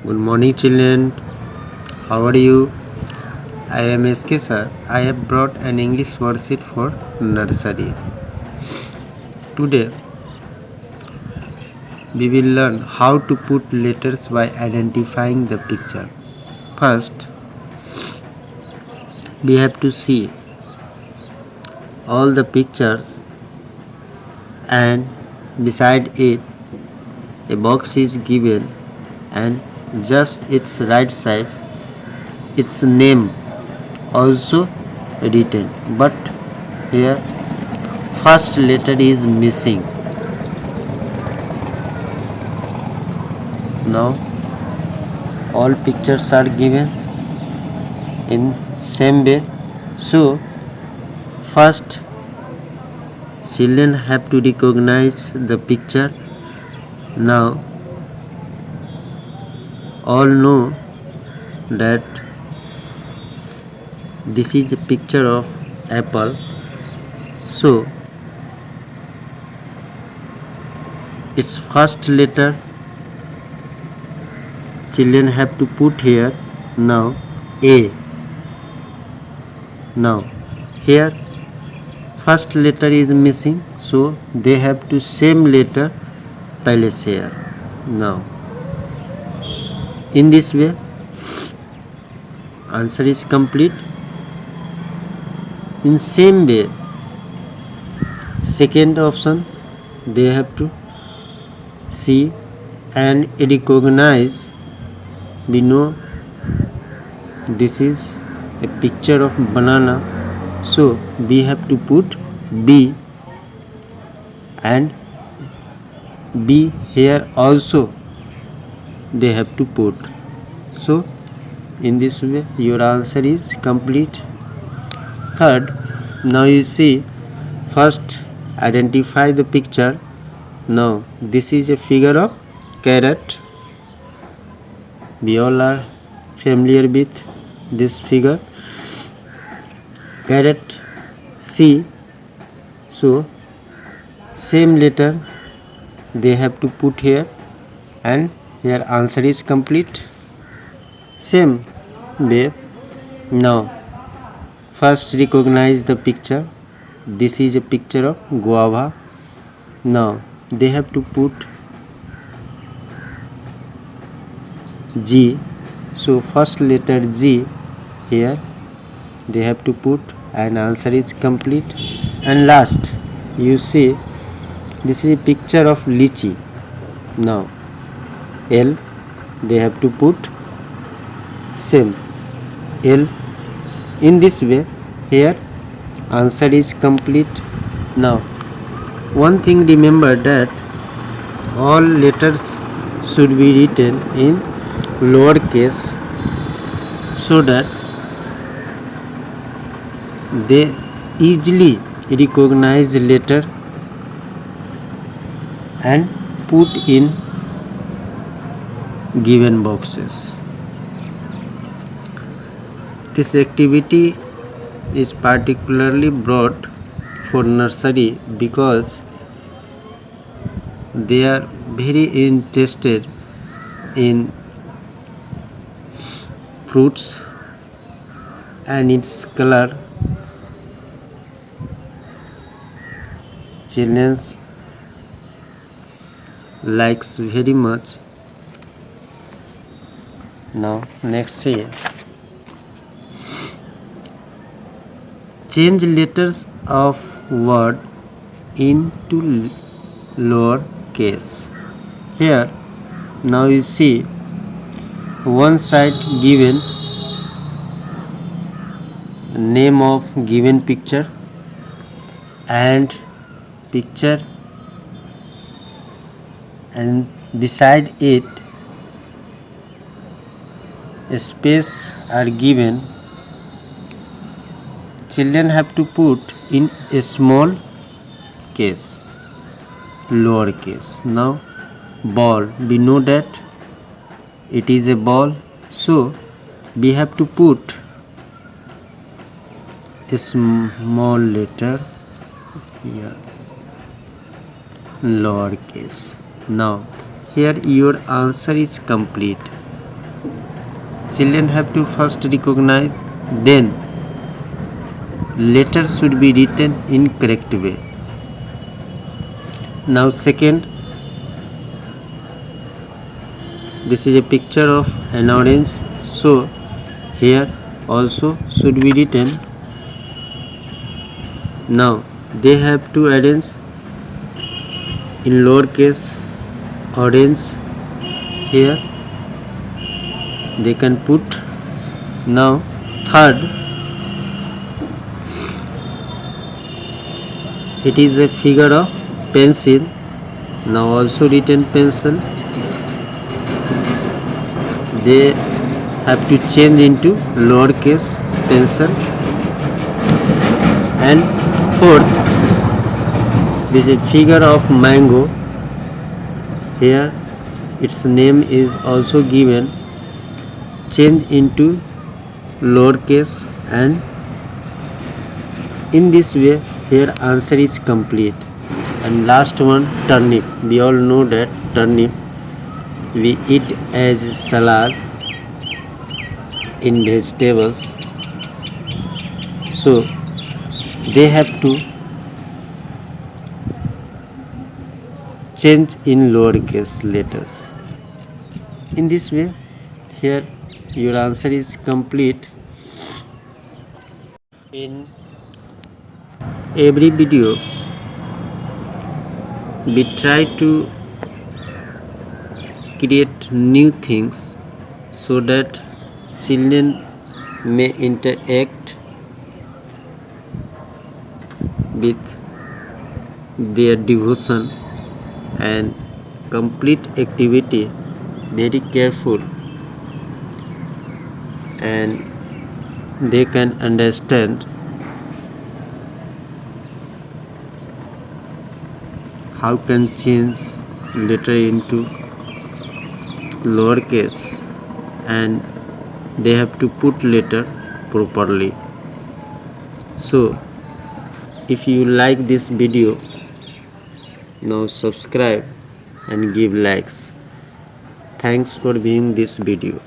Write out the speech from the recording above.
Good morning, children. How are you? I am SK sir. I have brought an English worksheet for nursery. Today we will learn how to put letters by identifying the picture. First, we have to see all the pictures and beside it a box is given and just its right side its name also written, but here first letter is missing. Now all pictures are given in same way, so first children have to recognize the picture. Now all know that this is a picture of apple, so its first letter children have to put here. Now A. Now here first letter is missing, so they have to same letter place here. Now in this way answer is complete. In same way second option they have to see and recognize. We know this is a picture of banana, so we have to put B, and B here also they have to put. So in this way your answer is complete. Third, now you see, first identify the picture. Now this is a figure of carrot. We all are familiar with this figure, carrot. C. So same letter they have to put here, and here answer is complete. Same way now first recognize the picture. This is a picture of guava. Now they have to put G, so first letter G here they have to put, and answer is complete. And last you see this is a picture of lychee. Now L they have to put same L. In this way here answer is complete. Now one thing remember, that all letters should be written in lowercase so that they easily recognize letter and put in given boxes. This activity is particularly brought for nursery because they are very interested in fruits and its color. Children likes very much. Now next see, change letters of word into lower case. Here now you see one side given name of given picture and picture, and beside it a space are given. Children have to put in a small case, lower case. Now ball, we know that it is a ball, so we have to put a small letter here, lower case. Now here your answer is complete. children have to first recognize, then letters should be written in correct way. Now second, this is a picture of an orange, so here also should be written. Now they have to arrange in lowercase orange. Here they can put. Now third, it is a figure of pencil. Now also written pencil. They have to change into lowercase pencil. And fourth, this is a figure of mango. Here its name is also given, change into lowercase, and in this way here answer is complete. And last one, turnip. We all know that turnip we eat as salad in vegetables, so they have to change in lowercase letters. In this way here your answer is complete. In every video we try to create new things so that children may interact with their devotion and complete activity very careful, and they can understand how can change letter into lowercase, and they have to put letter properly. So if you like this video, now subscribe and give likes. Thanks for viewing this video.